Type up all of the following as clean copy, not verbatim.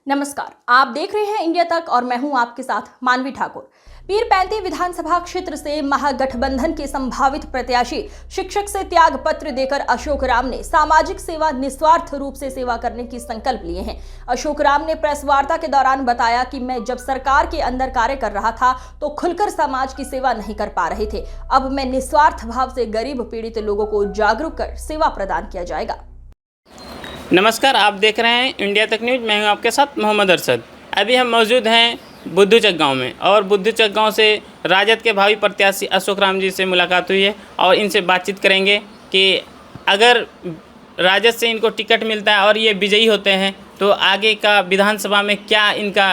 नमस्कार, आप देख रहे हैं इंडिया तक और मैं हूं आपके साथ मानवी ठाकुर। पीरपैंती विधानसभा क्षेत्र से महागठबंधन के संभावित प्रत्याशी शिक्षक से त्याग पत्र देकर अशोक राम ने सामाजिक सेवा निस्वार्थ रूप से सेवा करने की संकल्प लिए हैं। अशोक राम ने प्रेस वार्ता के दौरान बताया कि मैं जब सरकार के अंदर कार्य कर रहा था तो खुलकर समाज की सेवा नहीं कर पा रहे थे। अब मैं निस्वार्थ भाव से गरीब पीड़ित लोगों को जागरूक कर सेवा प्रदान किया जाएगा। नमस्कार, आप देख रहे हैं इंडिया तक न्यूज़। मैं हूं आपके साथ मोहम्मद अरशद। अभी हम मौजूद हैं बुद्धूचक गांव में और बुद्धूचक गांव से राजद के भावी प्रत्याशी अशोक राम जी से मुलाकात हुई है और इनसे बातचीत करेंगे कि अगर राजद से इनको टिकट मिलता है और ये विजयी होते हैं तो आगे का विधानसभा में क्या इनका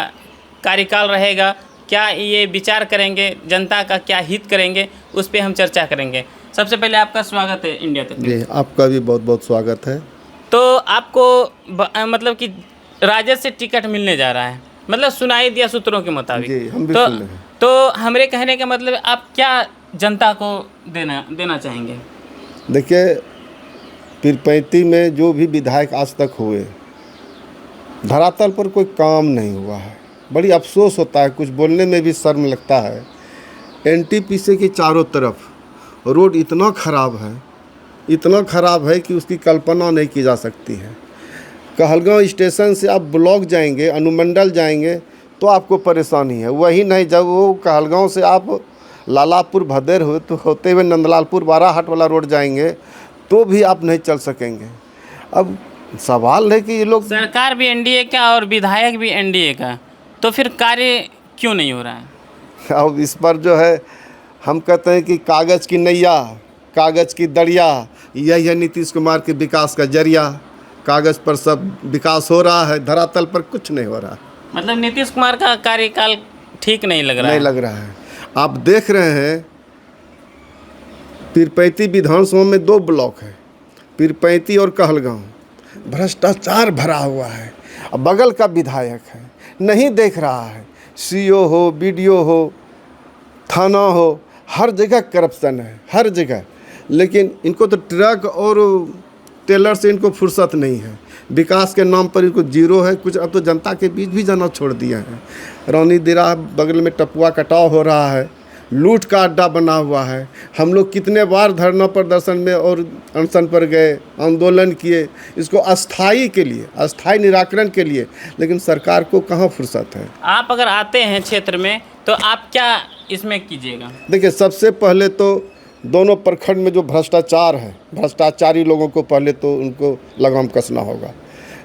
कार्यकाल रहेगा, क्या ये विचार करेंगे, जनता का क्या हित करेंगे, उस पर हम चर्चा करेंगे। सबसे पहले आपका स्वागत है इंडिया तक। जी, आपका भी बहुत बहुत स्वागत है। तो आपको मतलब कि राजद से टिकट मिलने जा रहा है, मतलब सुनाई दिया सूत्रों के मुताबिक। जी, हम भी सुन रहे हैं। तो हमारे कहने का मतलब आप क्या जनता को देना चाहेंगे? देखिए, पीरपैंती में जो भी विधायक आज तक हुए, धरातल पर कोई काम नहीं हुआ है। बड़ी अफसोस होता है, कुछ बोलने में भी शर्म लगता है। एनटीपीसी के चारों तरफ रोड इतना ख़राब है कि उसकी कल्पना नहीं की जा सकती है। कहलगांव स्टेशन से आप ब्लॉक जाएंगे, अनुमंडल जाएंगे तो आपको परेशानी है। वही नहीं, जब वो कहलगांव से आप लालापुर भदेर होते हुए नंदलालपुर बाराहाट वाला रोड जाएंगे तो भी आप नहीं चल सकेंगे। अब सवाल है कि ये लोग, सरकार भी एनडीए का और विधायक भी एनडीए का, तो फिर कार्य क्यों नहीं हो रहा है? अब इस पर जो है हम कहते हैं कि कागज़ की नैया, कागज़ की दरिया, यही है नीतीश कुमार के विकास का जरिया। कागज़ पर सब विकास हो रहा है, धरातल पर कुछ नहीं हो रहा। मतलब नीतीश कुमार का कार्यकाल ठीक नहीं लग रहा है। आप देख रहे हैं पीरपैंती विधानसभा में 2 ब्लॉक है, पीरपैंती और कहलगांव। भ्रष्टाचार भरा हुआ है। अब बगल का विधायक है, नहीं देख रहा है। सीओ हो, बीडीओ हो, थाना हो, हर जगह करप्शन है, हर जगह। लेकिन इनको तो ट्रक और टेलर से इनको फुर्सत नहीं है। विकास के नाम पर इनको जीरो है कुछ। अब तो जनता के बीच भी जाना छोड़ दिया है। रौनी दिरा बगल में टपुआ कटाव हो रहा है, लूट का अड्डा बना हुआ है। हम लोग कितने बार धरना प्रदर्शन में और अनशन पर गए, आंदोलन किए इसको अस्थायी निराकरण के लिए, लेकिन सरकार को कहाँ फुर्सत है। आप अगर आते हैं क्षेत्र में तो आप क्या इसमें कीजिएगा? देखिए, सबसे पहले तो दोनों प्रखंड में जो भ्रष्टाचार है, भ्रष्टाचारी लोगों को पहले तो उनको लगाम कसना होगा।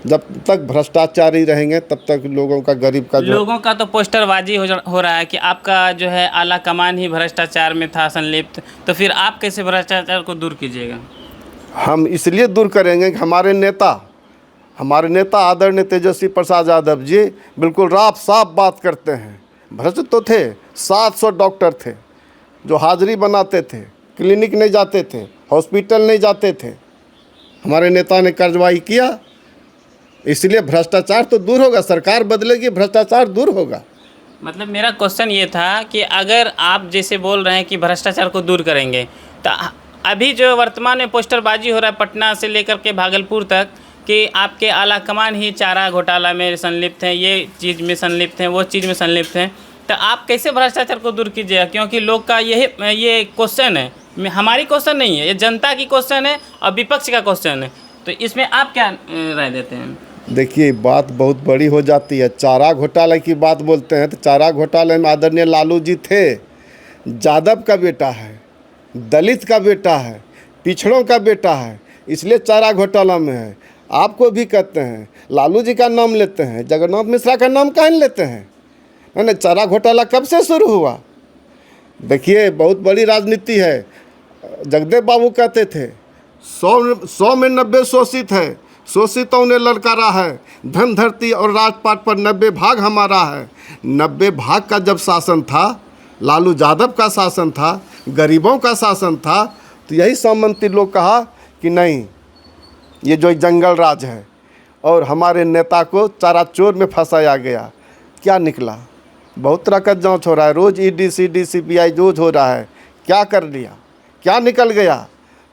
जब तक भ्रष्टाचारी रहेंगे तब तक लोगों का लोगों का तो पोस्टरबाजी हो रहा है कि आपका जो है आला कमान ही भ्रष्टाचार में था संलिप्त, तो फिर आप कैसे भ्रष्टाचार को दूर कीजिएगा? हम इसलिए दूर करेंगे कि हमारे नेता आदरणीय तेजस्वी प्रसाद यादव जी बिल्कुल साफ बात करते हैं। भ्रष्ट तो थे, 700 डॉक्टर थे जो हाजिरी बनाते थे, क्लिनिक नहीं जाते थे, हॉस्पिटल नहीं जाते थे। हमारे नेता ने कार्रवाई किया, इसलिए भ्रष्टाचार तो दूर होगा। सरकार बदलेगी, भ्रष्टाचार दूर होगा। मतलब मेरा क्वेश्चन ये था कि अगर आप जैसे बोल रहे हैं कि भ्रष्टाचार को दूर करेंगे, तो अभी जो वर्तमान में पोस्टरबाजी हो रहा है पटना से लेकर के भागलपुर तक कि आपके आला कमान ही चारा घोटाला में संलिप्त हैं, ये चीज़ में संलिप्त हैं, वो चीज़ में संलिप्त हैं, तो आप कैसे भ्रष्टाचार को दूर कीजिएगा? क्योंकि लोग का ये क्वेश्चन है, हमारी क्वेश्चन नहीं है, ये जनता की क्वेश्चन है और विपक्ष का क्वेश्चन है। तो इसमें आप क्या राय देते हैं? देखिए, बात बहुत बड़ी हो जाती है। चारा घोटाले की बात बोलते हैं तो चारा घोटाले में आदरणीय लालू जी थे, यादव का बेटा है, दलित का बेटा है, पिछड़ों का बेटा है, इसलिए चारा घोटाला में है। आपको भी कहते हैं, लालू जी का नाम लेते हैं, जगन्नाथ मिश्रा का नाम कहाँ लेते हैं? ना, चारा घोटाला कब से शुरू हुआ? देखिए, बहुत बड़ी राजनीति है। जगदेव बाबू कहते थे 100 में 90 शोषित है, शोषितों ने ललकारा है, धन धरती और राजपाट पर 90 भाग हमारा है। 90 भाग का जब शासन था, लालू यादव का शासन था, गरीबों का शासन था, तो यही सामंती लोग कहा कि नहीं, ये जो जंगल राज है और हमारे नेता को चारा चोर में फंसाया गया। क्या निकला? बहुत तरह का जांच हो रहा है, रोज़ ईडी सीडी सीबीआई रोज हो रहा है। क्या कर लिया? क्या निकल गया?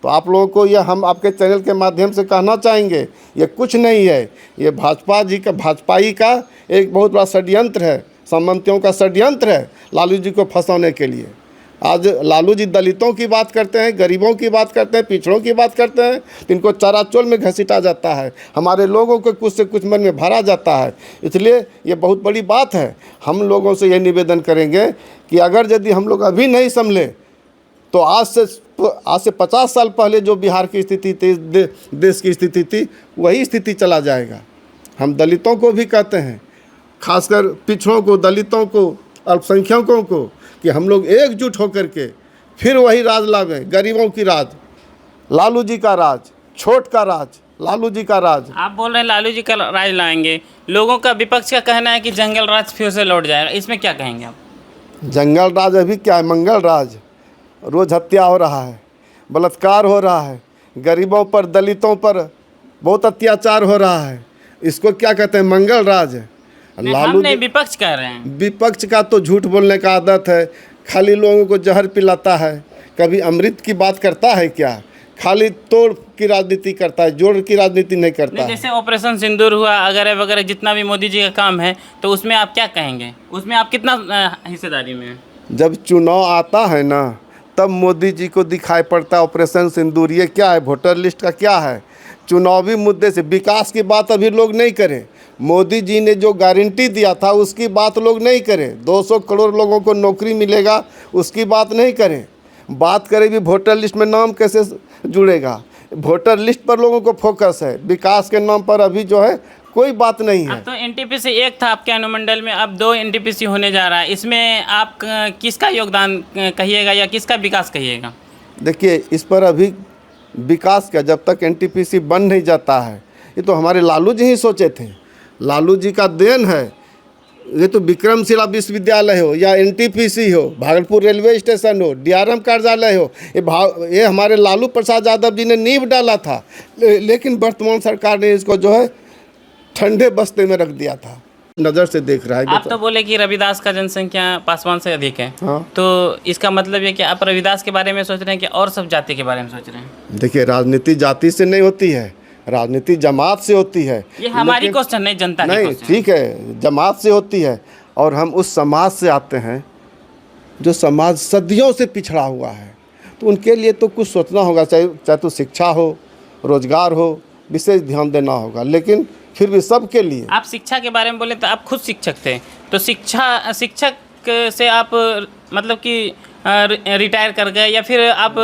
तो आप लोगों को ये हम आपके चैनल के माध्यम से कहना चाहेंगे, ये कुछ नहीं है, ये भाजपाई का एक बहुत बड़ा षड्यंत्र है, सामंतियों का षड्यंत्र है लालू जी को फंसाने के लिए। आज लालू जी दलितों की बात करते हैं, गरीबों की बात करते हैं, पिछड़ों की बात करते हैं, तो इनको चाराचोल में घसीटा जाता है, हमारे लोगों को कुछ से कुछ मन में भरा जाता है। इसलिए ये बहुत बड़ी बात है। हम लोगों से ये निवेदन करेंगे कि अगर यदि हम लोग अभी नहीं संभले तो आज से 50 साल पहले जो बिहार की स्थिति थी, देश की स्थिति थी, वही स्थिति चला जाएगा। हम दलितों को भी कहते हैं, खासकर पिछड़ों को, दलितों को, अल्पसंख्यकों को, कि हम लोग एकजुट होकर के फिर वही राज लावें, गरीबों की राज, लालू जी का राज, छोट का राज, लालू जी का राज। आप बोल रहे हैं लालू जी का राज लाएंगे, लोगों का, विपक्ष का कहना है कि जंगल राज फिर से लौट जाएगा, इसमें क्या कहेंगे आप? जंगल राज अभी क्या है, मंगल राज। रोज़ हत्या हो रहा है, बलात्कार हो रहा है, गरीबों पर, दलितों पर बहुत अत्याचार हो रहा है, इसको क्या कहते हैं, मंगल राज है। लालू ने विपक्ष कह रहे हैं। विपक्ष का तो झूठ बोलने का आदत है, खाली लोगों को जहर पिलाता है, कभी अमृत की बात करता है क्या, खाली तोड़ की राजनीति करता है, जोड़ की राजनीति नहीं करता है। जैसे ऑपरेशन सिंदूर हुआ वगैरह वगैरह, जितना भी मोदी जी का काम है, तो उसमें आप क्या कहेंगे, उसमें आप कितना हिस्सेदारी में हैं? जब चुनाव आता है ना, तब मोदी जी को दिखाई पड़ता है ऑपरेशन सिंदूर ये क्या है, वोटर लिस्ट का क्या है। चुनावी मुद्दे से विकास की बात अभी लोग नहीं करें। मोदी जी ने जो गारंटी दिया था उसकी बात लोग नहीं करें। 200 करोड़ लोगों को नौकरी मिलेगा उसकी बात नहीं करें। बात करें भी वोटर लिस्ट में नाम कैसे जुड़ेगा, वोटर लिस्ट पर लोगों को फोकस है, विकास के नाम पर अभी जो है कोई बात नहीं है। अब तो एनटीपीसी एक था आपके अनुमंडल में, अब 2 एनटीपीसी होने जा रहा है, इसमें आप किसका योगदान कहिएगा या किसका विकास कहिएगा? देखिए, इस पर अभी विकास का जब तक एनटीपीसी बन नहीं जाता है, ये तो हमारे लालू जी ही सोचे थे, लालू जी का देन है। ये तो विक्रमशिला विश्वविद्यालय हो या एनटीपीसी हो, भागलपुर रेलवे स्टेशन हो, डीआरएम कार्यालय हो, ये हमारे लालू प्रसाद यादव जी ने नींव डाला था, लेकिन वर्तमान सरकार ने इसको जो है ठंडे बस्ते में रख दिया था। नज़र से देख रहा है। आप तो बोले कि रविदास का जनसंख्या पासवान से अधिक है। हाँ। तो इसका मतलब ये कि आप रविदास के बारे में सोच रहे हैं कि और सब जाति के बारे में सोच रहे हैं? देखिए, राजनीति जाति से नहीं होती है, राजनीति जमात से होती है। ये हमारी क्वेश्चन नहीं, जनता की नहीं, क्वेश्चन। ठीक है, जमात से होती है, और हम उस समाज से आते हैं जो समाज सदियों से पिछड़ा हुआ है, तो उनके लिए तो कुछ सोचना होगा, चाहे तो शिक्षा हो, रोजगार हो, विशेष ध्यान देना होगा। लेकिन फिर भी सबके लिए। आप शिक्षा के बारे में बोले तो आप खुद शिक्षक थे, तो शिक्षक से आप मतलब कि रिटायर कर गए या फिर आप